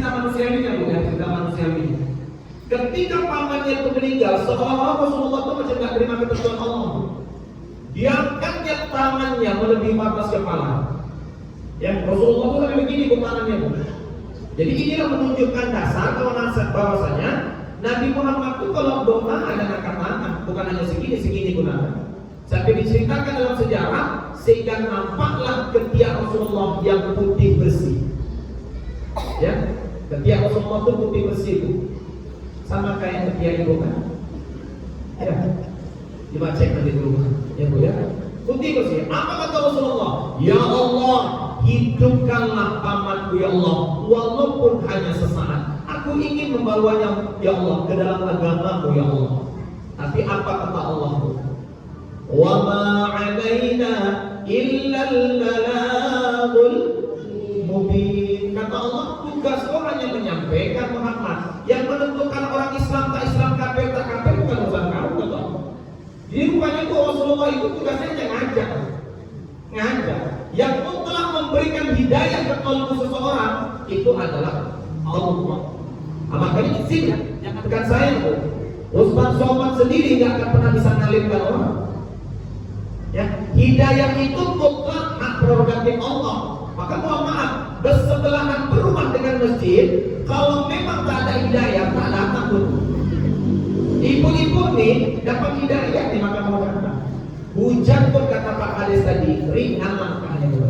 cerita manusiawinya bukan cerita manusiawinya. Ketika pamannya itu meninggal, seolah-olah Rasulullah itu macam tidak terima ketentuan Allah. Dia angkatnya tangannya melebihi batas kepala. Yang Rasulullah itu lebih begini tangannya. Jadi inilah menunjukkan dasar bahwasanya Nabi Muhammad itu kalau doa ada angkat tangan, bukan hanya segini gunakan. Sampai diceritakan dalam sejarah sehingga nampaklah ketiak Rasulullah yang putih bersih. Ya, ketiak Rasulullah itu putih bersih itu. Sama kayak ketiak ibu kan? Ya, dibaca nanti di rumah, ya bu ya. Putih bersih. Apa kata Rasulullah? Ya Allah, hidupkanlah pamanku ya Allah, walaupun hanya sesaat. Aku ingin membawanya ya Allah ke dalam agamamu ya Allah. Tapi apa kata Allah? Wa ma 'alaina illa al-balagul mubin. Kata Allah, tugas orang yang menyampaikan Muhammad. Yang menentukan orang Islam tak Islam, kafir tak kafir bukan urusan kamu, kata Allah. Jadi rupanya itu Rasulullah itu tugasnya ngajak. Yang telah memberikan hidayah ke kalbu seseorang itu adalah Allah. Makanya di sini bukan saya itu. Ustaz Somad sendiri nggak akan pernah bisa ngalimkan orang. Ya, hidayah itu mutlak hak prerogatif Allah. Maka mohon maaf, bersebelahan berumah dengan masjid, kalau memang tak ada hidayah, tak datang pun. Ibu-ibu nih dapat hidayah di makam orang. Hujan pun kata Pak Kades tadi, ringan langkahnya bu.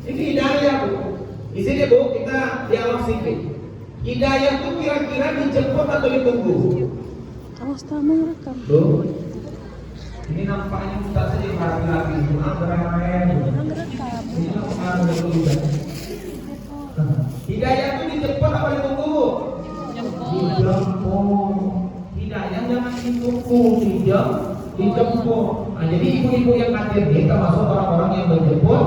Ini hidayah bu. Di sini bu, kita dialog sedikit. Hidayah itu kira-kira dijemput atau ditunggu? Awas tamu rekam. Bu, ini nampaknya Ustaz saja laki-laki. Hidayah itu dijemput apa ditunggu? Dijemput. Hidayah jangan ditunggu, dijemput. Nah, jadi ibu-ibu yang hadir ini termasuk orang-orang yang menjemput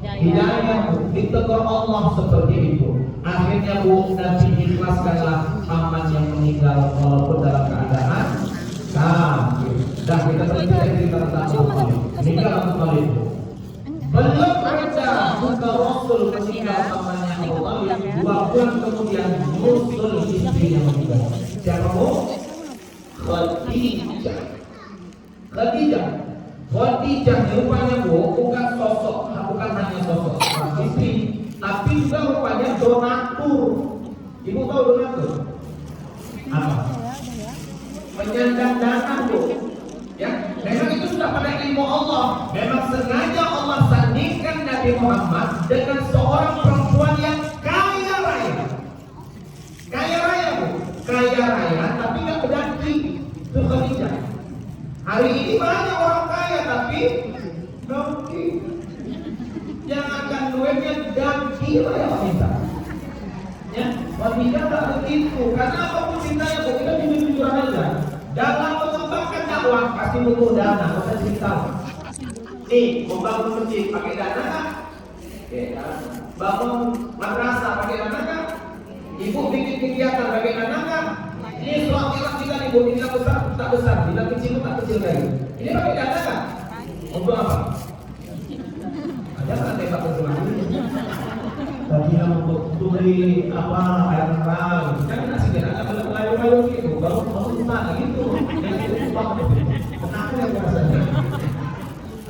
hidayah, ditegur Allah seperti itu. Akhirnya bu, nanti ikhlaskanlah paman yang meninggal walaupun dalam keadaan sakit. Dan kita cerita tentang meninggal Abu Thalib. Belum ada buka Rasul meninggal pamannya Abu Thalib. 2 bulan kemudian Rasul istrinya meninggal. Siapa bu? Khadijah rupanya bu, bukan sosok, bukan hanya sosok istri, tapi juga rupanya donatur. Ibu tahu donatur? Apa? Penyandang dana bu. Ya, memang itu sudah pada ilmu Allah. Memang sengaja Allah sandingkan Nabi Muhammad dengan seorang perempuan yang kaya raya. Kaya raya bu, kaya raya tapi nggak berdaki. Itu Khadijah. Hari ini banyak orang kaya tapi daki. Yang akan duitnya daki lah ya wanita. Ya, wanita tak begitu. Karena apapun cintanya bu, kita jujur aja. Dalam mengembangkan dakwah pasti butuh dana. Masa cerita. Nih, membangun masjid pakai dana kan? Bangun madrasah pakai dana kan? Ibu bikin kegiatan pakai dana kan? Ini sholat kita ibu, ini besar tak besar, bila kecil tak kecil lagi. Ini pakai dana kan? Untuk apa? Ada kan tembak berjuang? Tadi untuk tuli apa air mineral, kan nasi dana kalau layu-layu gitu, baru tak gitu. Yang itu upah, kenapa yang rasanya?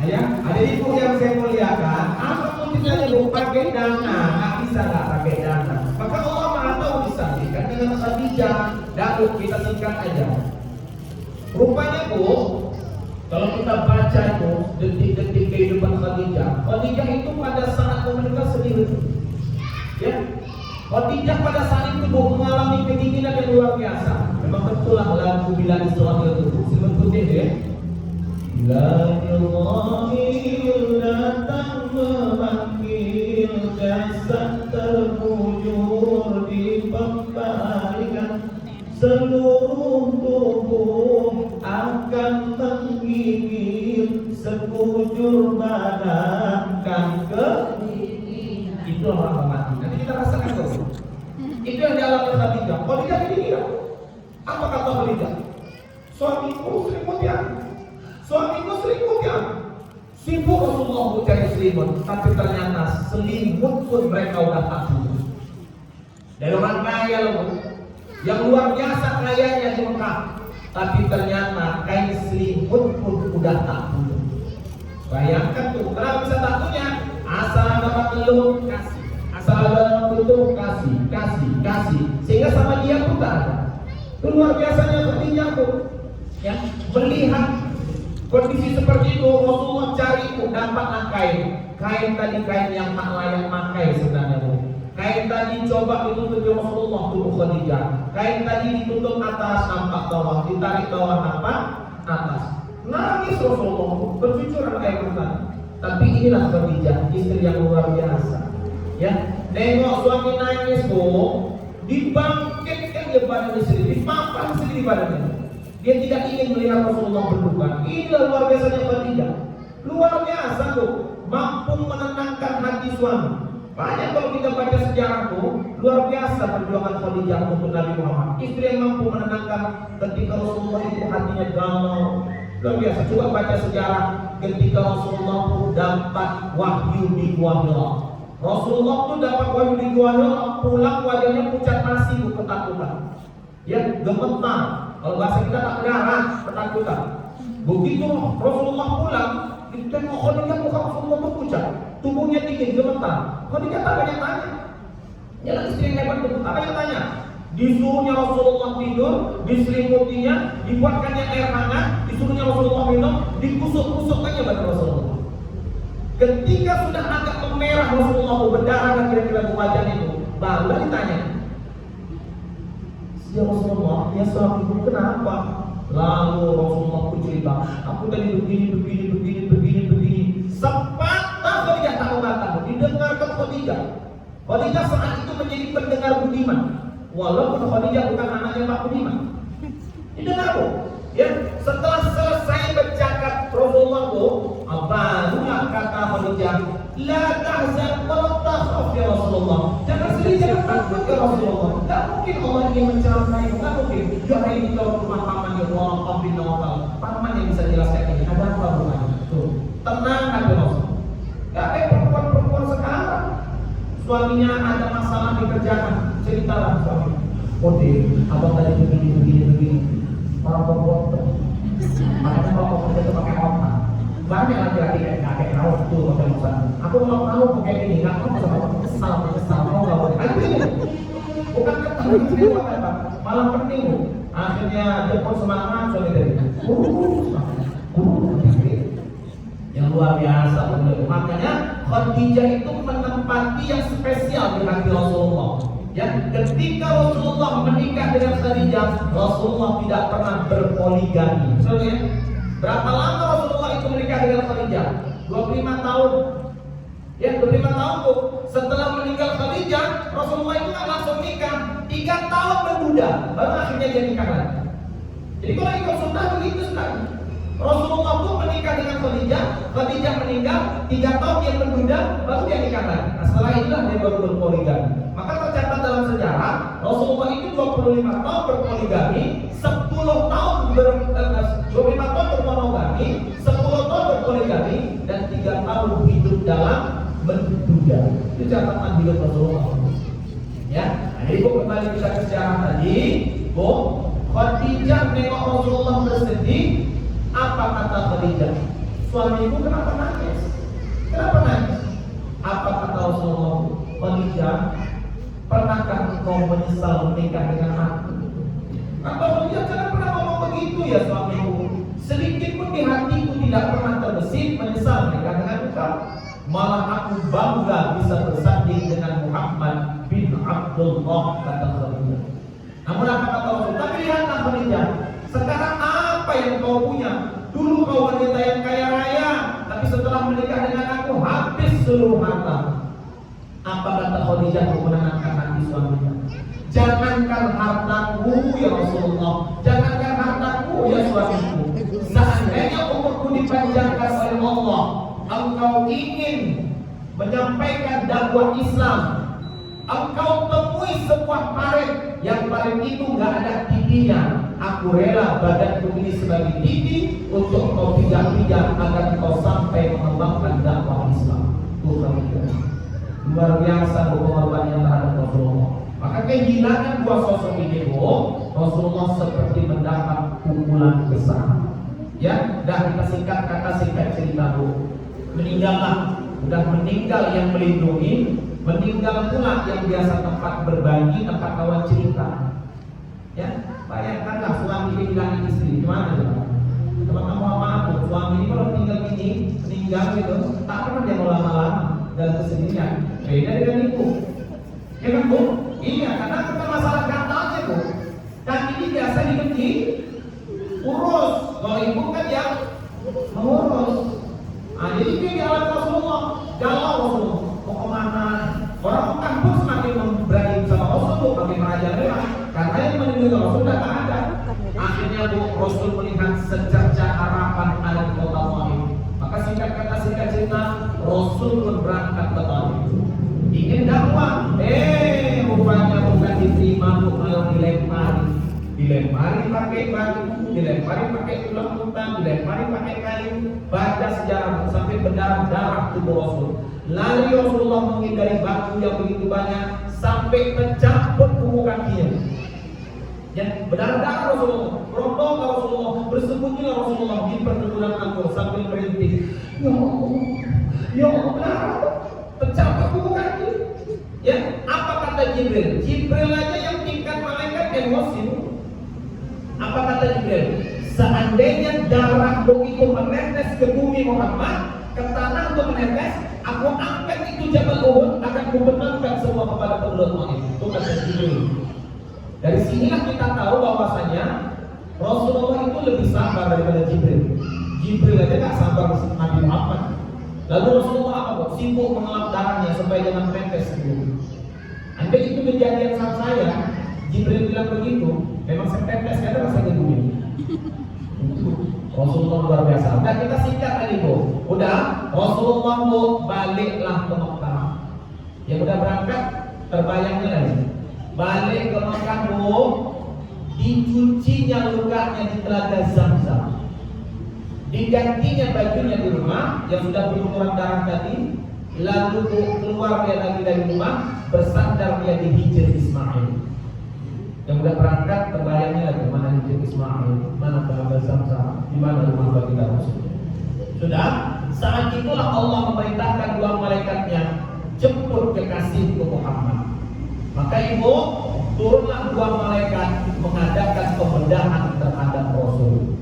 Ayah, ada ibu yang saya muliakan, apapun kita ibu pakai dana, nggak bisa nggak pakai dana. Maka Allah Maha tahu disandingkan dengan Khadijah. Datuk kita singkat aja. Rupanya bu, kalau kita baca itu detik-detik kehidupan Khadijah, Khadijah itu pada saat meninggal sedih. Ya, Khadijah pada saat itu mengalami kedinginan yang luar biasa. Memang betul lah lagu bila Islam itu sebut putih ya. Bila Allahil datang memanggil, jasad terkujur di pembalikan, seluruh tubuh akan menggigil, sekujur badan kan kedinginan. Itu orang mati. Nanti kita rasakan tuh. Itu yang dialami Khadijah. Khadijah ini gila. Apa kata Khadijah? Suamiku selimutnya. Sibuk Rasulullah mencari selimut, tapi ternyata selimut pun mereka udah tak punya. Dari orang kaya loh, yang luar biasa kayanya di Mekah, tapi ternyata kain selimut pun udah tak punya. Bayangkan tuh, kenapa bisa tak punya? Asal dapat telur kasih, asal dapat tutup kasih, sehingga sama dia pun tak ada. Itu luar biasanya Khadijah tuh, ya melihat kondisi seperti itu. Rasulullah cari tuh dapatlah kain tadi kain yang tak layak pakai sebenarnya tuh. Kain tadi coba ditutup Rasulullah tubuh Khadijah. Kain tadi ditutup atas nampak bawah, ditarik bawah nampak atas. Nangis Rasulullah, bercucuran air mata. Tapi inilah Khadijah, istri yang luar biasa. Ya, nengok suami nangis tuh, dibangkitkan dia badan istri, dipapan istri di badannya. Dia tidak ingin melihat Rasulullah berduka. Inilah luar biasanya Khadijah. Luar biasa tuh, mampu menenangkan hati suami. Banyak kalau kita baca sejarah tuh, luar biasa perjuangan Khadijah untuk Nabi Muhammad. Istri yang mampu menenangkan ketika Rasulullah itu hatinya galau. Luar biasa. Coba baca sejarah ketika Rasulullah itu dapat wahyu di Gua Hira. Rasulullah itu dapat wahyu di Gua Hira, pulang wajahnya pucat pasi, ketakutan. Ya, gemetar. Kalau bahasa kita tak berdarah, ketakutan. Begitu Rasulullah pulang, ditengok Khadijah, muka Rasulullah berpucat, tubuhnya dingin, gemetar. Khadijah tak banyak tanya. Ya, istri yang hebat itu, tak banyak tanya. Disuruhnya Rasulullah tidur, diselimutinya, dibuatkannya air hangat, disuruhnya Rasulullah minum, dikusuk-kusukkannya pada Rasulullah. Ketika sudah agak memerah Rasulullah berdarah dan kira-kira wajah itu, barulah ditanya, ya Rasulullah, ya suamiku kenapa? Lalu Rasulullah pun cerita, aku tadi begini. Sepatah Khadijah tak mengatakan, didengarkan Khadijah. Khadijah saat itu menjadi pendengar budiman. Walaupun Khadijah bukan anaknya Pak Budiman. Didengar bu. Ya, setelah selesai bercakap Rasulullah bu, barulah kata Khadijah, la tahzan wa la takhaf ya Rasulullah. Jangan sedih, jangan takut ya Rasulullah. Tak mungkin Allah ingin mencelakai, tak mungkin. Jangan ini kalau rumah paman ya Allah, bin Nawfal. Paman yang bisa jelaskan ini. Ada apa rumahnya? Tuh, tenang ada Rasul. Gak kayak perempuan-perempuan sekarang. Suaminya ada masalah di kerjaan, ceritalah suami. Kode, abang tadi begini. Orang perempuan, makanya kalau kerja itu pakai otak. Banyak laki-laki kakek tahu tuh pakai otak. Aku mau tahu pakai ini, nggak mau sama kesal, mau nggak boleh. Ayo ini, bukan ketahuan apa, malah penting. Akhirnya dia pun semangat suami dari. Yang luar biasa benar. Makanya Khadijah itu menempati yang spesial di hati Rasulullah. Ya, ketika Rasulullah menikah dengan Khadijah, Rasulullah tidak pernah berpoligami. Misalnya, berapa lama Rasulullah itu menikah dengan Khadijah? 25 tahun. Ya, 25 tahun tuh. Setelah meninggal Khadijah, Rasulullah itu kan langsung nikah. 3 tahun menduda, baru akhirnya dia nikah lagi. Jadi kalau ikut sunnah begitu sekali. Rasulullah pun menikah dengan Khadijah, Khadijah meninggal, 3 tahun dia menduda, baru dia nikah lagi. Nah, setelah itulah dia baru berpoligami. Maka tercatat dalam sejarah, Rasulullah itu 25 tahun berpoligami, 25 tahun bermonogami, 10 tahun berpoligami, dan 3 tahun hidup dalam menduda. Itu catatan hidup Rasulullah. Ya, nah, jadi kembali kita ke sejarah tadi, Khadijah nengok Rasulullah bersedih. Apa kata Khadijah? Suamiku kenapa nangis? Kenapa nangis? Apa kata Rasulullah? Khadijah, pernahkah engkau menyesal menikah dengan aku? Kata Khadijah, jangan pernah ngomong begitu ya suamiku. Sedikit pun di hatiku tidak pernah terbesit menyesal menikah dengan engkau. Malah aku bangga bisa bersanding dengan Muhammad bin Abdullah, kata Khadijah. Namun apa kata Rasul? Tapi lihatlah Khadijah, sekarang apa yang kau punya? Dulu kau wanita yang kaya raya, tapi setelah menikah dengan aku habis seluruh harta. Apa kata Khadijah untuk menenangkan hati suaminya? Jangankan hartaku ya Rasulullah, jangankan hartaku ya suamiku. Seandainya umurku dipanjangkan oleh Allah, engkau ingin menyampaikan dakwah Islam, engkau temui sebuah paret yang paret itu nggak ada tipinya. Aku rela badanku ini sebagai tipi untuk kau pijak-pijak agar kau sampai mengembangkan dakwah Islam. Tuhan, luar biasa pengorbanannya terhadap Rasulullah. Maka kehilangan dua sosok ini, Rasulullah seperti mendapat pukulan besar. Ya, dah kita singkat kata, singkat cerita, meninggallah, udah meninggal yang melindungi, meninggal pula yang biasa tempat berbagi, tempat kawan cerita. Ya, bayangkanlah suami kehilangan istri, gimana ya? Teman-teman mohon maaf, suami ini kalau meninggal gitu, tak pernah dia mau lama-lama dalam kesedihan. Beda dengan ibu, ya kan Bu? Iya, karena kita masalah katanya Bu. Dan ini biasa dibenci, urus. Kalau ibu kan yang mengurus. Nah, jadi dia jalan Rasulullah, galau Rasulullah. Mau kemana? Orang kampus semakin berani sama Rasulullah, makin merajalela. Karena yang meninggal Rasul sudah tak ada. Akhirnya Bu, Rasul melihat secerca harapan ada di kota Taif. Maka singkat kata, singkat cerita, Rasul pun berangkat ke Taif. Ingin dakwah, rupanya bukan diterima, malah dilempari pakai batu, dilempari pakai tulang unta, dilempari pakai kayu. Baca sejarah sampai berdarah tubuh Rasul. Lari Rasulullah menghindari batu yang begitu banyak sampai tercabut punggung kakinya. Ya, berdarah Rasulullah, berondong Rasulullah, bersembunyilah Rasulullah di perkebunan anggur sambil merintih. Ya Allah, tercabut punggung kaki. Ya, apa kata Jibril? Jibril aja yang tingkat malaikat emosi. Apa kata Jibril? Seandainya darahmu itu menetes ke bumi Muhammad, ke tanah untuk menetes, aku angkat itu Jabal Uhud, akan kubenarkan semua kepada penduduk Taif. Itu kata Jibril. Dari sinilah kita tahu bahwasanya Rasulullah itu lebih sabar daripada Jibril. Jibril aja gak sabar Nabi Muhammad. Lalu Rasulullah apa? Sibuk mengelap darahnya supaya jangan menetes gitu. Andai itu kejadian sama saya, Jibril bilang begitu, memang saya tetes karena rasanya bumi. Rasulullah luar biasa. Udah kita singkat tadi Bu. Udah, Rasulullah baliklah ke Mekah. Yang udah berangkat terbayangnya lagi. Balik ke Mekah Bu, dicucinya lukanya di telaga Zam-Zam. Digantinya bajunya di rumah yang sudah berlumuran darah tadi, lalu keluar dia lagi dari rumah, bersandar dia di Hijr Ismail. Yang udah berangkat terbayangnya lagi mana Hijr Ismail, mana telaga Zam-Zam, di mana rumah baginda Rasul. Sudah, saat itulah Allah memerintahkan dua malaikatnya jemput kekasihku Muhammad. Maka Ibu, turunlah dua malaikat mengadakan pembedahan terhadap Rasul.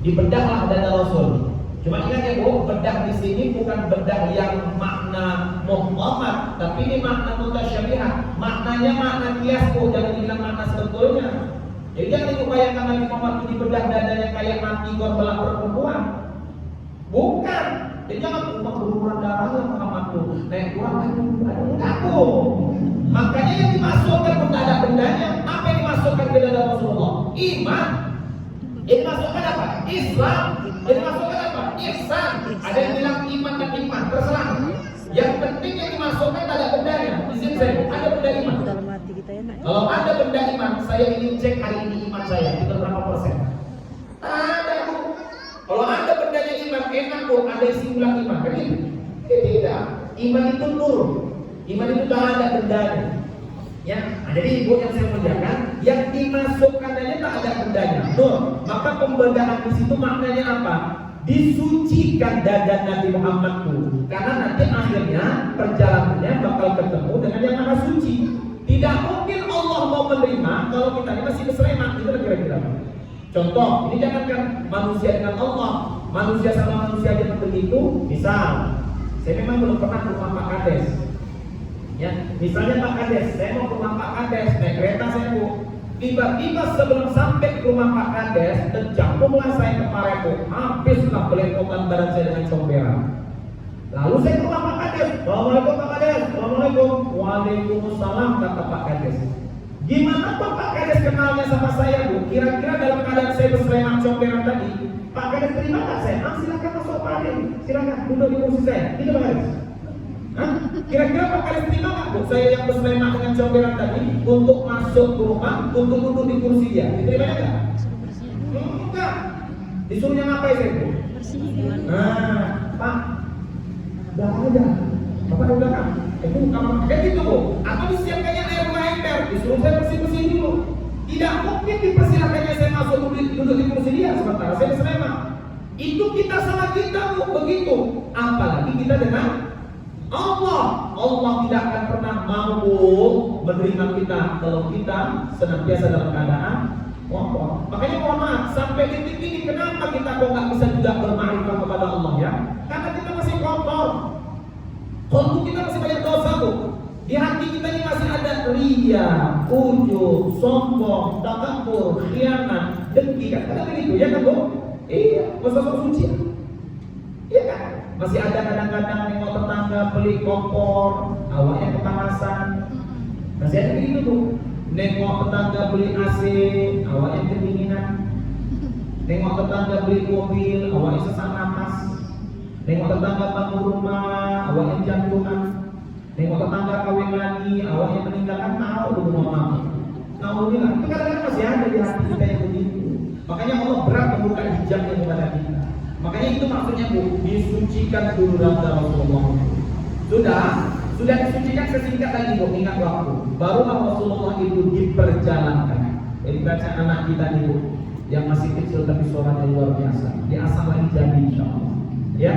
Dibedahlah dada Rasul. Cuma ingat ya Bu, bedah di sini bukan bedah yang makna muhtamat, tapi ini makna mutasyabihat. Maknanya makna kias Bu, jangan dibilang makna sebetulnya. Jadi jangan dibayangkan Nabi Muhammad itu dibedah dadanya kayak mati korban perempuan. Bukan. Jadi jangan berumuran darahnya Muhammad tuh. Naik kurang enggak Bu. Makanya yang dimasukkan benda-bendanya, apa yang dimasukkan ke dalam Rasulullah? Iman. Yang dimasukkan apa? Islam. Yang dimasukkan apa? Ihsan. Ada yang bilang iman dan iman, terserah. Yang penting yang dimasukkan ada bendanya. Di sini saya ada benda iman. Kalau ada benda iman, saya ingin cek hari ini iman saya itu berapa persen? Ada Bu. Kalau ada bendanya iman, enak Bu. Ada isi ulang iman, kan gitu? Tidak. Iman itu nur. Iman itu tak ada bendanya. Ya, jadi Ibu yang saya muliakan, yang dimasukkan aja tak ada bendanya. Nur. Maka pembedahan di situ maknanya apa? Disucikan dada Nabi Muhammad itu. Karena nanti akhirnya perjalanannya bakal ketemu dengan yang maha suci. Tidak mungkin Allah mau menerima kalau kita ini masih kesereman. Itu kira-kira. Contoh, ini jangankan manusia dengan Allah, manusia sama manusia aja begitu. Misal, saya memang belum pernah ke rumah Pak Kades. Ya, misalnya Pak Kades, saya mau ke rumah Pak Kades, naik kereta saya Bu. Tiba-tiba sebelum sampai ke rumah Pak Kades, terjatuhlah saya ke Parepo, habislah belepotan badan saya dengan comberan. Lalu saya ke rumah Pak Kades, Assalamualaikum Pak Kades, Assalamualaikum, Waalaikumsalam kata Pak Kades. Gimana Pak Kades kenalnya sama saya Bu? Kira-kira dalam keadaan saya berselemang comberan tadi, Pak Kades terima nggak saya? Silakan masuk Pak Kades, silakan duduk di kursi saya. Gitu Pak Kades. Kira-kira Pak Kades terima nggak Bu? Saya yang berselemang dengan comberan tadi untuk masuk ke rumah, untuk duduk di kursi dia. Diterima nggak? Enggak. Disuruhnya ngapain saya Bu? Pak, udah ada. Bapak di belakang, itu kamar kayak gitu Bu. Atau disiapkannya air 2 ember, disuruh saya bersih-bersih dulu. Tidak mungkin dipersilakannya saya masuk duduk di kursi dia sementara saya di Sleman. Itu kita sama kita Bu, begitu. Apalagi kita dengan Allah. Allah tidak akan pernah mampu menerima kita kalau kita senantiasa dalam keadaan kotor. Makanya mohon maaf, sampai titik ini kenapa kita kok nggak bisa juga bermakrifat kepada Allah ya? Karena kita masih kotor. Kalau kita masih banyak dosa Bu. Di hati kita ini masih ada ria, ujub, sombong, takabur, khianat, dengki. Kan begitu ya kan Bu? Iya, sosok suci. Iya kan? Masih ada kadang-kadang nengok tetangga beli kompor, awalnya kepanasan. Masih ada begitu Bu. Nengok tetangga beli AC, awalnya kedinginan. Nengok tetangga beli mobil, awalnya sesak napas. Nengok tetangga bangun rumah, awalnya jantungan. Nengok tetangga kawin lagi, awalnya meninggalkan tahu dulu mama. Tahu bilang, itu kadang-kadang masih ada di hati kita yang begitu. Makanya Allah berat membuka hijabnya kepada kita. Makanya itu maksudnya Bu, disucikan dulu dalam Rasulullah. Sudah disucikan sesingkat lagi Bu, ingat waktu. Barulah Rasulullah itu diperjalankan. Jadi baca anak kita nih Bu, yang masih kecil tapi suaranya luar biasa. Diasah lagi jadi insyaallah. Ya,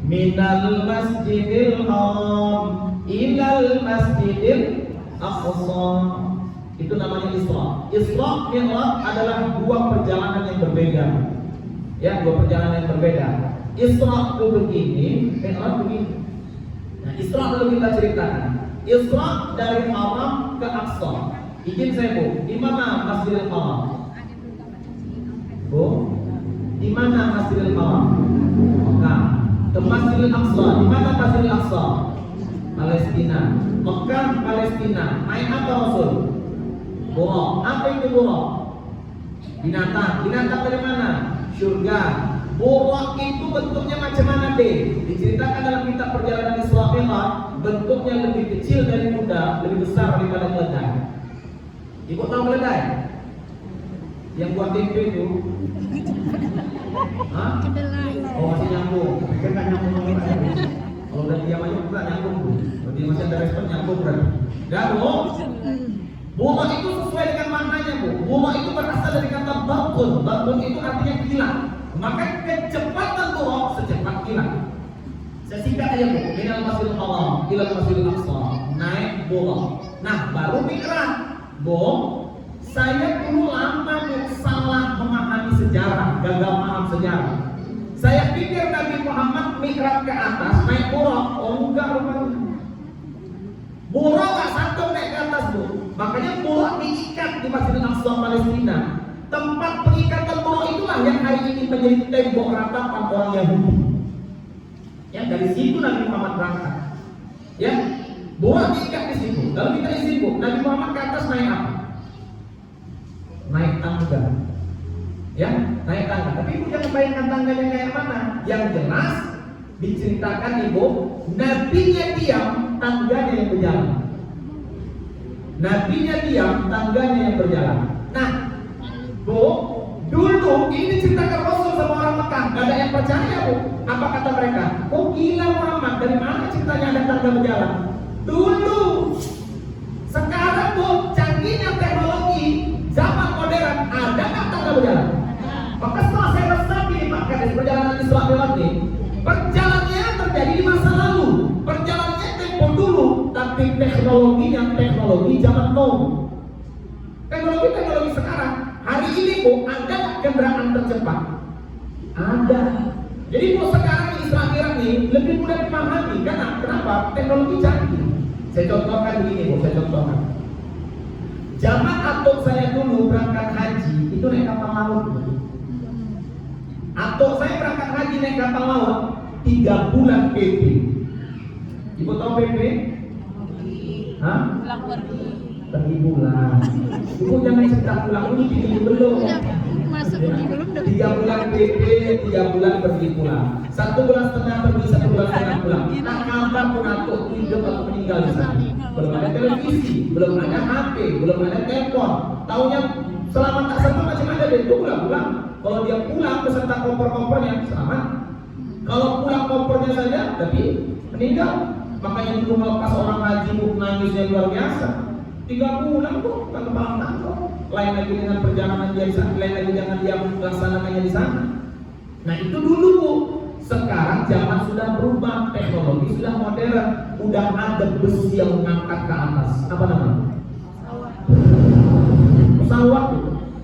minal masjidil haram ilal masjidil aqsa. Itu namanya Isra. Isra Mi'raj adalah dua perjalanan yang berbeda. Ya, dua perjalanan yang berbeda. Isra itu begini, Mi'raj begini. Nah, Isra dulu kita ceritakan. Isra dari Haram ke Aqsa. Izin saya Bu, di mana Masjidil Haram? Bu, di mana Masjidil Haram? Mekah. Ke Masjidil Aqsa. Di mana Masjidil Aqsa? Palestina. Mekah, Palestina. Naik apa Rasul? Buraq. Apa itu buraq? Binatang. Binatang dari mana? Surga. Buraq itu bentuknya macam mana deh? Diceritakan dalam kitab perjalanan Isra Mi'raj, bentuknya lebih kecil dari kuda, lebih besar daripada keledai. Ibu tahu keledai? Yang buat tempe itu? Hah? Oh masih nyambung. Pikir kan nyambung. Kalau udah diam aja bukan nyambung. Kalau dia masih ada respon nyambung berarti. Dah Bu. Buraq itu sesuai dengan maknanya Bu. Buraq itu berasal dari kata barqun. Barqun itu artinya kilat. Maka kecepatan buraq secepat kilat. Saya singkat aja Bu. Minal Masjidil Haram ilal Masjidil Aqsa. Naik buraq. Nah baru Mi'raj. Bu, saya dulu lama Bu salah memahami sejarah, gagal paham sejarah. Saya pikir Nabi Muhammad Mi'raj ke atas naik buraq. Oh enggak rupanya. Buraq gak satu naik ke atas Bu. Makanya buraq diikat di Masjidil Aqsa Palestina. Tempat pengikatan buraq itulah yang hari ini menjadi tembok ratapan orang Yahudi. Ya dari situ Nabi Muhammad berangkat. Ya, buraq diikat di situ. Lalu kita isi Bu, Nabi Muhammad ke atas naik apa? Naik tangga. Ya, naik tangga. Tapi Ibu jangan bayangkan tangganya kayak mana. Yang jelas diceritakan Ibu, nabinya diam, tangganya yang berjalan. Nabinya diam, tangganya yang berjalan. Nah, Bu, dulu ini diceritakan Rasul sama orang Mekah, gak ada yang percaya Bu. Apa kata mereka? Oh gila Muhammad, dari mana ceritanya ada tangga berjalan? Dulu. Sekarang Bu, canggihnya teknologi zaman modern, ada nggak tangga berjalan? Maka setelah saya resapi maka dari perjalanan Isra Mi'raj ini, perjalanannya terjadi di masa lalu, perjalanannya tempo dulu, tapi teknologinya teknologi zaman now. Teknologi sekarang, hari ini Bu, ada kendaraan tercepat? Ada. Jadi Bu sekarang di Isra Mi'raj ini lebih mudah dipahami, karena kenapa? Teknologi canggih. Saya contohkan begini Bu, saya contohkan. Zaman atuk saya dulu berangkat haji itu naik kapal laut. Atuk saya berangkat haji naik kapal laut 3 bulan PP. Ibu tahu PP? Hah? Pergi bulan. Ibu jangan cerita pulang dulu, pergi belum. Masuk pergi belum? 3 bulan PP, 3 bulan pergi pulang. 1 bulan setengah pergi, 1 bulan setengah pulang. Nah kapan pun atuk hidup atau meninggal di sana. Belum ada televisi, belum ada HP, belum ada telepon. Taunya selamat tak selamat macam ada dia itu pulang. Kalau dia pulang beserta kompor-kompornya selamat. Kalau pulang kompornya saja, tapi meninggal. Makanya dulu melepas orang haji bu, nangisnya luar biasa. 3 bulan bu, kan kepala tangkap. Lain lagi dengan perjalanan dia di sana, lain lagi dengan dia melaksanakannya di sana. Nah itu dulu bu. Sekarang zaman sudah berubah, teknologi sudah modern, udah ada besi yang mengangkat ke atas. Apa namanya? Pesawat.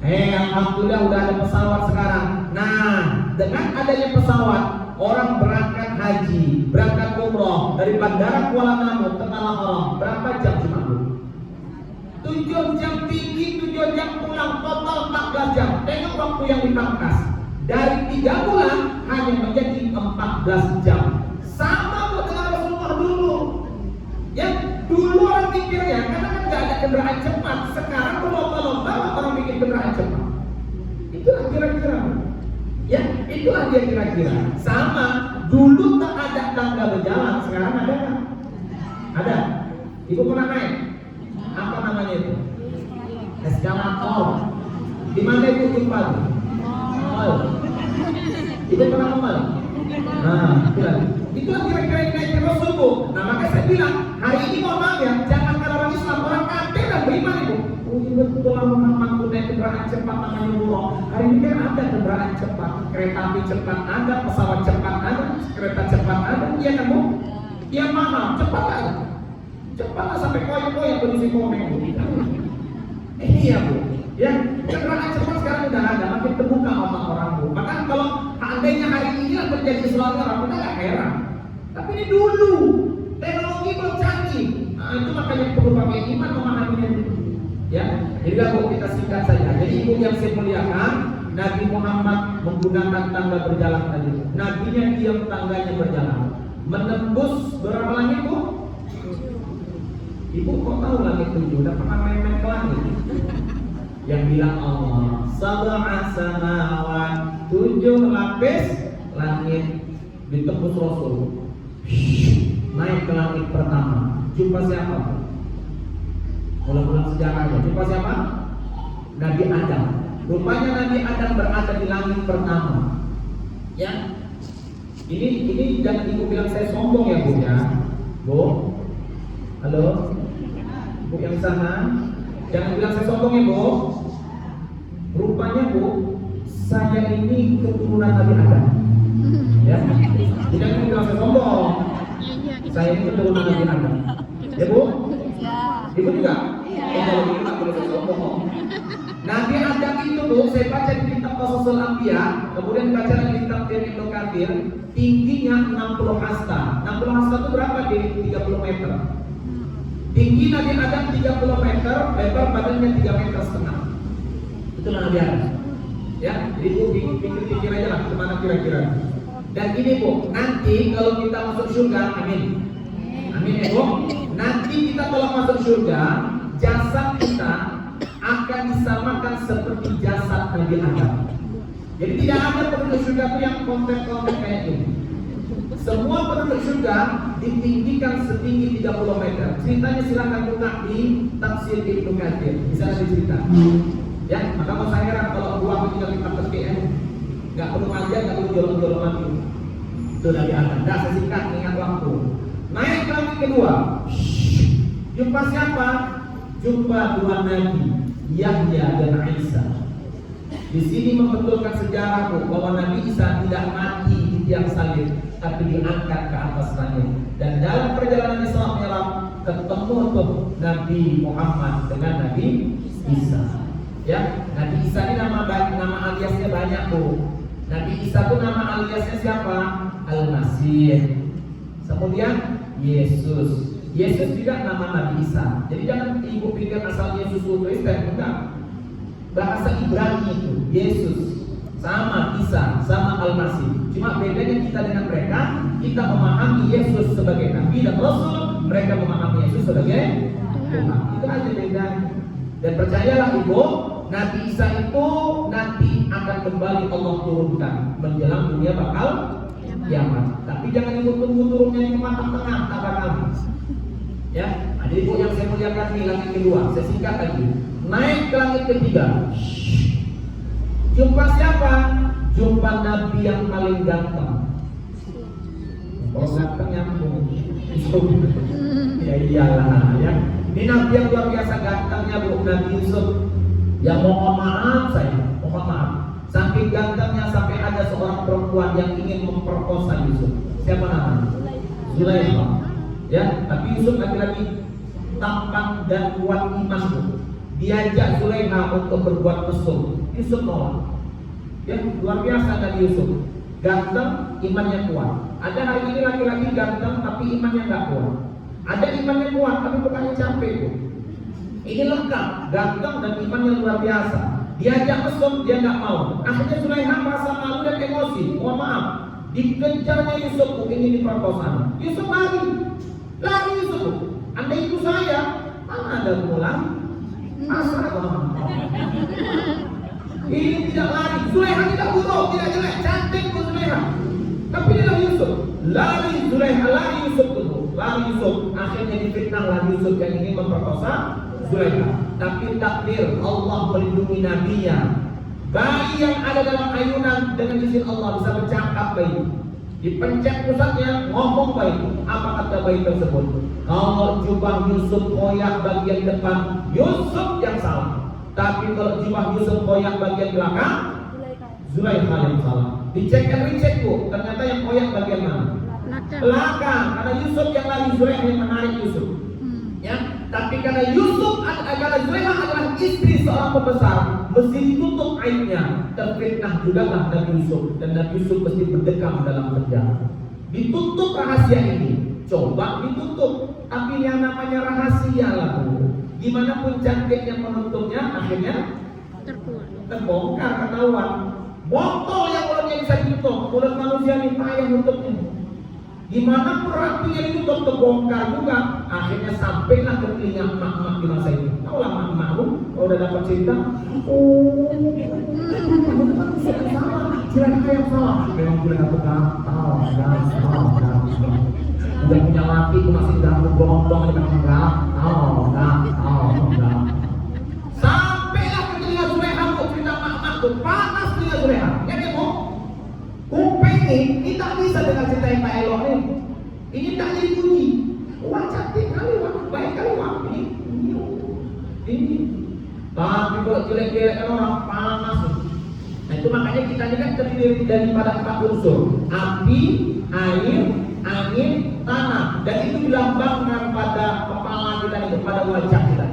Alhamdulillah udah ada pesawat sekarang. Nah, dengan adanya pesawat, orang berangkat haji, berangkat umroh dari Bandara Kuala Namu ke Tanah Haram, berapa jam cuma bu? 7 jam pergi, 7 jam pulang, total 14 jam. Tengok waktu yang dipangkas. Dari 3 bulan hanya menjadi 14 jam. Sama buat dengan Rasulullah dulu. Ya, dulu orang mikirnya karena kan nggak ada kendaraan cepat. Sekarang berlomba-lomba orang bikin kendaraan cepat. Itulah kira-kira. Ya, itulah dia kira-kira. Sama, dulu tak ada tangga berjalan, sekarang ada kan? Ada. Ibu pernah naik? Apa namanya itu? Eskalator. Di mana ibu jumpa? Itu pernah kembali. Nah, itulah kira-kira yang naik Rasul bu. Nah makanya saya bilang hari ini mohon maaf ya, jangan kalau orang Islam orang kafir dan beriman ibu. Oh iya betul orang mampu naik kendaraan cepat namanya umroh. Hari ini kan ada kendaraan cepat, kereta api cepat ada, pesawat cepat ada, kereta cepat ada, iya kan bu? Iya mahal, cepat ada. Cepat lah sampai koyak-koyak berisi komen bu. Iya bu. Ya, kendaraan cepat sekarang udah ada, makin terbuka otak orang bu. Maka kalau andainya hari ini lah terjadi sesuatu orang kita nggak heran. Tapi ini dulu teknologi belum canggih. Nah, itu makanya perlu pakai iman memahaminya dulu. Ya, jadi bu kita singkat saja. Jadi ibu yang saya muliakan, Nabi Muhammad menggunakan tangga berjalan tadi. Nabinya diam, tangganya berjalan. Menembus berapa langit bu? Ibu kok tahu langit 7? Udah pernah main-main ke langit? Yang bilang Allah sab'a samawat, 7 lapis langit ditembus Rasul. Naik ke langit pertama. Jumpa siapa? Ulang-ulang sejarahnya. Jumpa siapa? Nabi Adam. Rupanya Nabi Adam berada di langit pertama. Ya. Ini jangan ibu bilang saya sombong ya bu ya. Bu. Halo. Bu yang sana. Jangan bilang saya sombong ya bu. Rupanya bu, saya ini keturunan Nabi Adam. Ya, jangan bilang saya sombong. Saya ini keturunan Nabi Adam. Ya bu? Ibu juga? Kalau ibu tak boleh sombong. Nabi Adam itu bu, saya baca di kitab Qasasul Anbiya, kemudian baca di kitab Ibnu Katsir, tingginya 60 hasta. 60 hasta itu berapa? Di 30 meter. Tinggi Nabi Adam 30 meter, lebar badannya 3,5 meter. Itulah Nabi Adam. Ya, jadi bu pikir aja lah kemana kira-kira. Dan ini bu, nanti kalau kita masuk surga, amin, amin ya bu. Nanti kita kalau masuk surga, jasad kita akan disamakan seperti jasad Nabi Adam. Jadi tidak ada penduduk surga itu yang konten-konten kayak ini. Semua penduduk surga ditinggikan setinggi 30 meter. Ceritanya silakan buka di tafsir Ibnu Katsir. Bisa diceritakan. Ya, maka mau saya heran kalau buah tinggal kita petik nggak perlu aja, nggak perlu jolong-jolong lagi. Itu Nabi Adam. Dah sesingkat ingat waktu. Naik ke langit kedua. Jumpa siapa? Jumpa 2 nabi, Yahya dan Isa. Di sini membetulkan sejarah bahwa Nabi Isa tidak mati di tiang salib, tapi diangkat ke atas langit. Dan dalam perjalanan Isra Mi'raj ketemu tuh Nabi Muhammad dengan Nabi Isa. Ya, Nabi Isa ini nama aliasnya banyak bu. Nabi Isa itu nama aliasnya siapa? Al-Masih. Kemudian Yesus. Yesus juga nama Nabi Isa. Jadi jangan ibu pikir asal Yesus itu Kristen, enggak. Bahasa Ibrani itu Yesus sama Isa sama Al-Masih. Cuma bedanya kita dengan mereka, kita memahami Yesus sebagai Nabi dan Rasul, mereka memahami Yesus sebagai Tuhan. Itu aja bedanya. Dan percayalah ibu, Nabi Isa itu nanti akan kembali Allah turunkan menjelang dunia bakal kiamat. Tapi jangan ibu tunggu turunnya yang matang tengah, tak bakal. Ya, ada ibu yang saya muliakan di langit kedua. Saya singkat lagi. Naik ke langit ketiga. Jumpa siapa? Jumpa Nabi yang paling ganteng. Kalau ganteng nyambung. Yusuf. Ya iyalah ya. Ini nabi yang luar biasa gantengnya Bu, Nabi Yusuf. Ya mohon maaf saya, mohon maaf. Saking gantengnya sampai ada seorang perempuan yang ingin memperkosa Yusuf. Siapa namanya? Zulaikha. Ya, tapi Yusuf laki-laki tampan dan kuat iman Bu. Diajak Zulaikha untuk berbuat mesum. Yusuf nolak. Ya, luar biasa Nabi Yusuf. Ganteng, imannya kuat. Ada hari ini laki-laki ganteng tapi imannya nggak kuat. Ada imannya kuat tapi bukannya capek Bu. Ini lengkap, ganteng dan imannya luar biasa. Diajak mesum, dia nggak mau. Akhirnya Zulaikha merasa malu dan emosi. Mohon maaf, dikejarnya Yusuf Bu, ingin diperkosa. Yusuf lari Yusuf Bu. Anda itu saya, mana ada pulang? Asal ini tidak lari. Zulaikha tidak buruk, tidak jelek, cantik Bu Zulaikha. Tapi dia Yusuf, lari Zulaikha, lari Yusuf dulu, lari Yusuf. Akhirnya difitnah lagi Yusuf yang ingin memperkosa Zulaikha. Tapi takdir Allah melindungi nabinya. Bayi yang ada dalam ayunan dengan izin Allah bisa bercakap bayi. Dipencet pusatnya, ngomong bayi. Apa kata bayi tersebut? Kalau jubah Yusuf koyak bagian depan, Yusuf yang salah. Tapi kalau jubah Yusuf koyak bagian belakang, Zulaikha yang salah. Dicek dan dicek Bu, ternyata yang koyak bagian mana? Belakang. Karena Yusuf yang lari, Zulaikha yang menarik Yusuf. Ya, tapi karena Zulaikha adalah istri seorang pembesar, mesti ditutup aibnya. Terfitnah juga lah Nabi Yusuf, dan Nabi Yusuf mesti berdekam dalam penjara. Ditutup rahasia ini, coba ditutup, tapi yang namanya rahasia lah Bu. Gimana pun cantiknya penutupnya, akhirnya terbongkar, ketahuan. Botol yang mulutnya bisa ditutup, mulut manusia ini payah nutupnya. Gimana pun rapinya ditutup, terbongkar juga. Akhirnya sampailah ke telinga emak-emak di masa itu. Tahu lah emak-emak Bu, kalau udah dapat cerita, Zulaikha yang salah. Memang Zulaikha tuh gatal. Udah punya laki tuh masih ganggu bohong-bohong, memang gatal. Sampailah ke telinga Zulaikha Bu, cerita emak-emak tuh panas telinga Zulaikha. Ya kan Bu? Kuping ini tak bisa dengan cerita yang tak elok ini. Ini tak jadi bunyi. Wah cantik kali Wah, baik kali Wah. Ini. Tapi kalau jelek-jelek kan orang panas. Nah itu makanya kita ini kan terdiri daripada 4 unsur: api, air, angin, tanah. Dan itu dilambangkan pada kepala kita ini, pada wajah kita.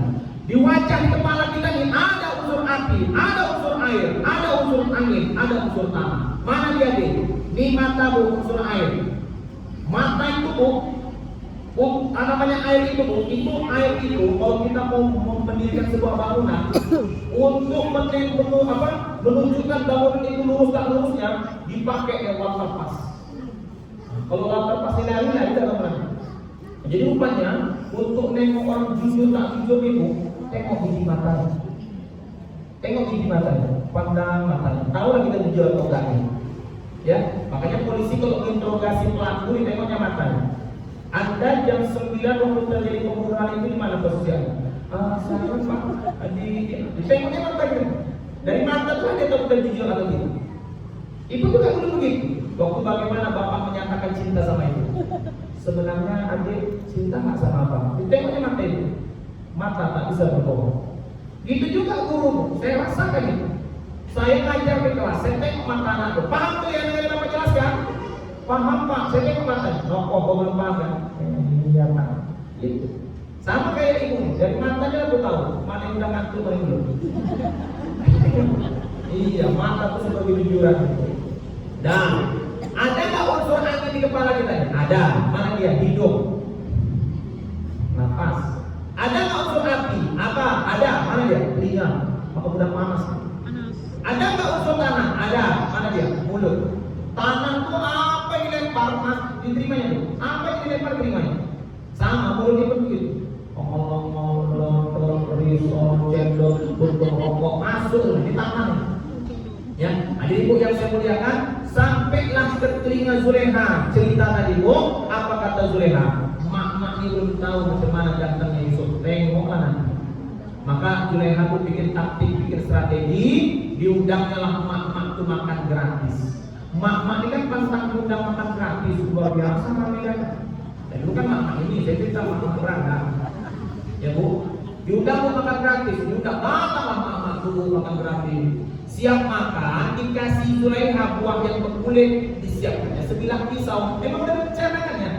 Di wajah di kepala kita ini ada unsur api, ada unsur air, ada unsur angin, ada unsur tanah. Mana dia deh? Ini mata Bu, unsur air. Mata itu Bu, namanya air itu Bu, air itu kalau kita mau mendirikan sebuah bangunan untuk menunjukkan bangunan itu lurus tak lurusnya, dipakai yang waterpass. Kalau waterpass ini lari dalam mana? Jadi rupanya untuk nengok orang jujur tak jujur itu, tengok gigi matanya. Tengok gigi matanya, pandang matanya. Tahu lah kita jujur atau enggak ini. Ya, makanya polisi kalau menginterogasi pelaku ditengoknya matanya. Anda jam 9 waktu terjadi pembunuhan itu di mana posisinya? Saya Pak ditengoknya matanya. Dari mata tuh dia tahu kita jujur atau tidak. Ibu juga dulu begitu. Waktu bagaimana bapak menyatakan cinta sama ibu? Sebenarnya adik cinta nggak sama apa? Ditengoknya mata itu. Mata tak bisa berbohong. Gitu juga guru. Saya rasakan itu. Saya ngajar di kelas, saya tengok mata anakku. Paham tuh yang Bapak jelaskan? Paham Pak, saya tengok mata. Rokok belum paham kan? Iya Pak. Gitu. Sama kayak ibu, dari matanya aku tahu mana yang udah ngantuk, mana yang belum. Iya, mata tuh seperti jujuran. Dan ada nggak unsur angin di kepala kita? Ada. Mana dia? Hidung, nafas. Ada nggak unsur api? Apa? Ada. Mana dia? Telinga. Maka udah panas. Ada nggak unsur tanah? Ada. Mana dia? Mulut. Tanah itu apa yang dilempar? Mas, diterimanya tuh. Apa yang dilempar diterimanya? Sama, mulutnya pun begitu. Risol, cendol, buntung rokok masuk di tangan. Ya, adik ibu yang saya muliakan, sampailah ke telinga Zulaikha cerita tadi Bu. Apa kata Zulaikha? Mak ini belum tahu macam mana gantengnya Yusuf. Tengoklah nanti. Maka Zulaikha pun bikin taktik, bikin strategi. Diundangnya lah mak itu makan gratis. Mak ini kan pantang diundang makan gratis, luar biasa namanya. Dan dulu kan mama ini, saya cerita mama berangkat. Ya Bu, diundang mau makan gratis, diundang datanglah mama tuh makan gratis. Siap makan, dikasih Zulaiha buah yang berkulit, disiapkannya sebilah pisau. Memang udah rencananya.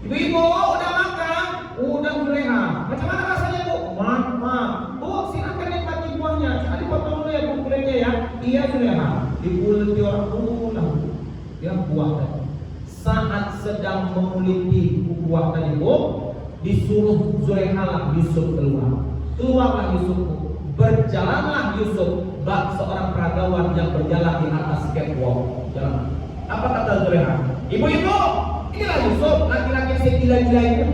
Ibu-ibu udah makan, udah Zulaiha. Macam mana rasanya Bu? Mantap. Bu, silakan nikmati buahnya. Cuma dipotong dulu ya Bu kulitnya ya. Iya Zulaiha. Dikuliti orang ulang. Ya buah tadi. Saat sedang menguliti buah tadi Bu, disuruh Zulaiha lah Yusuf keluar. Keluarlah Yusuf. Berjalanlah Yusuf bak seorang peragawan yang berjalan di atas catwalk. Jalan. Apa kata Zulaiha? Ibu-ibu, inilah Yusuf, laki-laki yang segila-gila itu.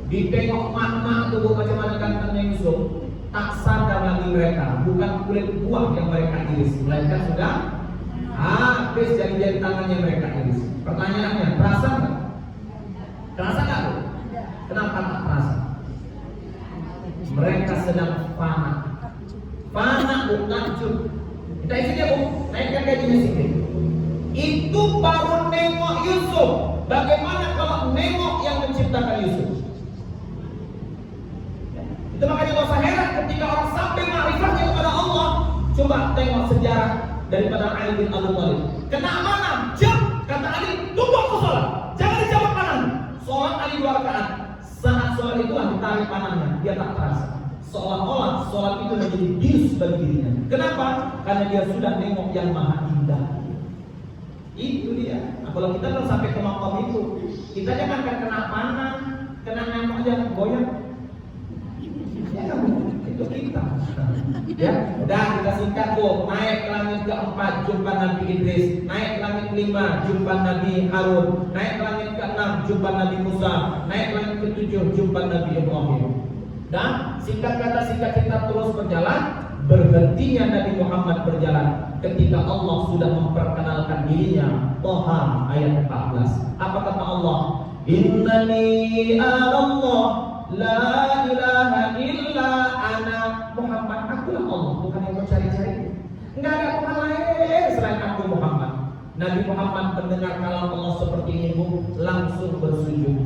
Ditengok mak-mak tuh macam mana gantengnya Yusuf. Tak sadar lagi mereka, bukan kulit buah yang mereka iris, melainkan sudah habis jari-jari tangannya mereka iris. Pertanyaannya, terasa nggak? Terasa nggak Bu? Kenapa tak terasa? Mereka sedang fana. Fana bukan cuk. Kita isinya Bu, naikkan gajinya sedikit. Itu baru nengok Yusuf. Bagaimana kalau nengok yang menciptakan Yusuf? Itu makanya gak usah heran ketika orang sampai ma'rifatnya kepada Allah. Coba tengok sejarah daripada Ali bin Abi Thalib. Kena mana? Jam. Kata Ali, tunggu aku sholat. Jangan dijawab kanan. Sholat Ali 2 rakaat. Saat sholat itulah ditarik panahnya. Dia tak terasa. Seolah-olah sholat itu menjadi bius bagi dirinya. Kenapa? Karena dia sudah nengok yang maha indah. Itu dia. Nah, kalau kita belum sampai ke makom itu, kita jangan kena panah, kena nengok aja goyang. Ya, itu kita. Ya, udah kita singkat Bu. Naik ke langit ke-4 jumpa Nabi Idris, naik ke langit ke-5 jumpa Nabi Harun, naik ke langit ke-6 jumpa Nabi Musa, naik ke langit ke-7 jumpa Nabi Ibrahim. Dan singkat kata singkat cerita terus berjalan. Berhentinya Nabi Muhammad berjalan ketika Allah sudah memperkenalkan dirinya. Toha ayat 14. Apa kata Allah? Innani Allah la ilaha illa ana. Muhammad, akulah Allah, bukan yang mencari-cari. Enggak ada Tuhan lain selain aku Muhammad. Nabi Muhammad mendengar kalam Allah seperti ini Bu, langsung bersujud.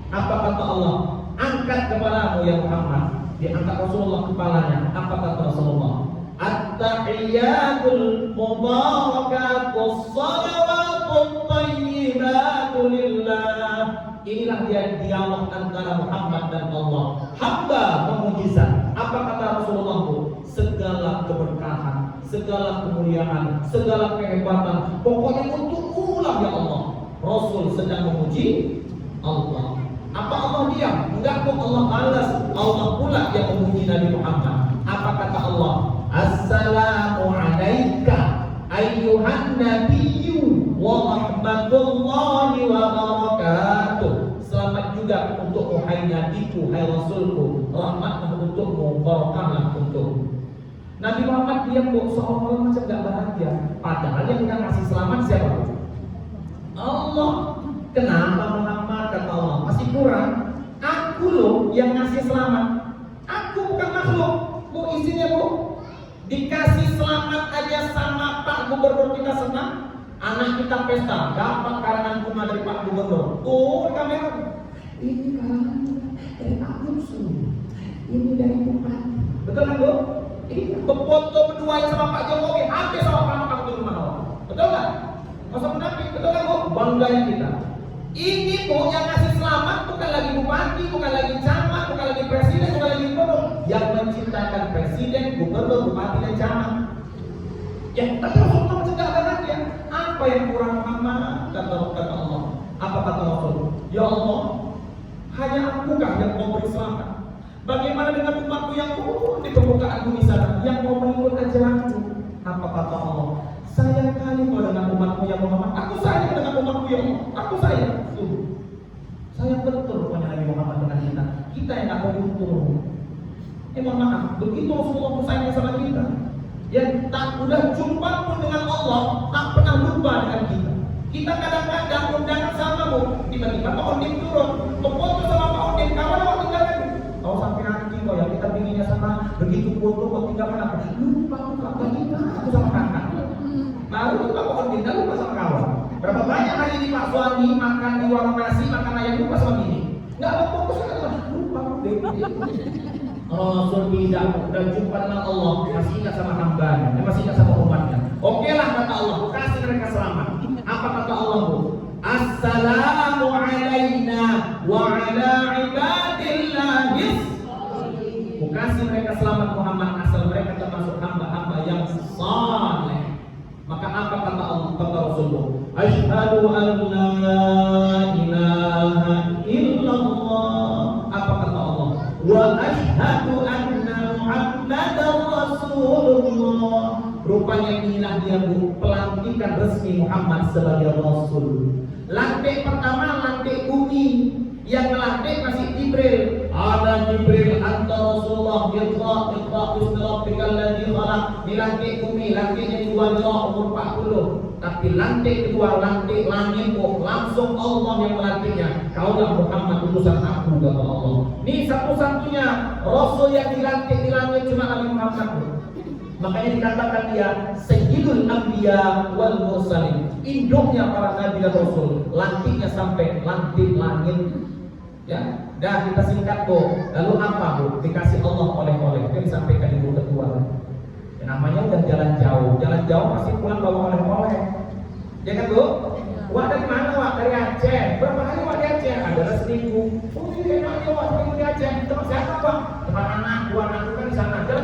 Apa kata Allah? Angkat kepalamu ya Muhammad. Diangkat Rasulullah kepalanya. Apa kata Rasulullah? At-tahiyyatul mubarakatus salawatut thayyibatu lillah. Inilah dia dialog antara Muhammad dan Allah. Hamba memujizat. Apa kata Rasulullah Bu? Segala keberkahan, segala kemuliaan, segala kehebatan, pokoknya untukmu lah ya Allah. Rasul sedang memuji Allah. Apa Allah diam? Enggak Bu, Allah balas. Allah pula yang memuji Nabi Muhammad. Apa kata Allah? Assalamu alaika ayyuhan nabiyyu wa rahmatullahi wa barakatuh. Selamat juga untuk hai nabiku, hai rasulku, rahmat untukmu, barakahlah untukmu. Nabi Muhammad diam Bu, seolah-olah macam gak bahagia. Padahal yang kita kasih selamat siapa? Allah. Kenapa Muhammad? Kata Allah, masih kurang. Aku loh yang ngasih selamat. Aku bukan makhluk. Bu, isinya Bu, dikasih selamat aja sama Pak Gubernur kita senang. Anak kita pesta, dapat karangan bunga dari Pak Gubernur. Tuh di kamera. Ini karangan dari Pak Gubernur. Ini dari Bupati. Betul kan Bu? Ini berfoto berdua sama Pak Jokowi, hampir sama Pak Gubernur. Betul kan? Masa menapik, betul kan Bu? Bangganya kita. Ini Bu yang ngasih selamat bukan lagi bupati, bukan lagi camat, bukan lagi presiden, bukan lagi gubernur. Yang menciptakan presiden, gubernur, bupati dan camat. Ya, tapi Rasulullah macam gak ada lagi ya. Apa yang kurang Muhammad? Kata Allah. Apa kata Rasul? Ya Allah, hanya akukah yang mau beri selamat? Bagaimana dengan umatku yang di permukaan bumi sana, yang mau mengikut ajaranku? Apa kata Allah? Sayang kali kau dengan umatmu ya Muhammad. Aku sayang dengan umatku ya Allah. Aku sayang. Sayang betul rupanya Nabi Muhammad dengan kita. Kita yang tak mau diuntung. Mohon maaf, begitu Rasulullah sayang sama kita. Yang tak udah jumpa pun dengan Allah, tak pernah lupa dengan kita. Kita kadang-kadang undangan sama Bu, tiba-tiba Pak Ondin turun, berfoto sama Pak Ondin, kawan mau tinggalkan. Kau sampai nanti kau ya kita binginnya sama, begitu foto kau tinggalkan apa? Lupa apa kita? Aku sama kakak. Baru lupa Pak Ondin, dan lupa sama kawan. Berapa banyak hari ini Pak Suami makan di warung nasi, makan ayam lupa sama bini. Rasul tidak dan jumpa dengan Allah, masih ingat sama hambanya, masih ingat sama umatnya. Oke lah kata Allah, kasih mereka selamat. Apa kata Allah bu? Assalamu alaina wa ala ibadillahis. Kasih mereka selamat Muhammad asal mereka termasuk hamba-hamba yang saleh. Maka apa kata Allah, kata Rasulullah? Asyhadu an la ilaha illallah. Apa kata Allah? Wa asyhadu anna Muhammadar Rasulullah. Rupanya inilah dia bu, pelantikan resmi Muhammad sebagai Rasul. Lantik pertama lantik bumi, yang melantik masih Jibril. Ada Jibril anta Rasulullah iqra bismi rabbikal ladzi khalaq. Dilantik bumi, lantiknya dua umur 40. Tapi lantik kedua, lantik langit langsung Allah yang melantiknya. Kaulah Muhammad utusan aku kata Allah. Ini satu-satunya Rasul yang dilantik di langit cuma Nabi Muhammad. Makanya dikatakan dia Sayyidul Anbiya wal Mursalin, induknya para nabi dan rasul, lantiknya sampai lantik langit. Ya, dah kita singkat bu. Lalu apa bu? Dikasih Allah oleh-oleh. Itu disampaikan ibu ketua. Ya, namanya udah jalan jauh pasti pulang bawa oleh-oleh. Ya kan bu? Wah dari mana wah? Dari Aceh. Berapa kali wah di Aceh? Ada 1000. Oh iya enaknya wah 1000 di Aceh. Tempat siapa wah? Tempat anak, kan di sana. Jalan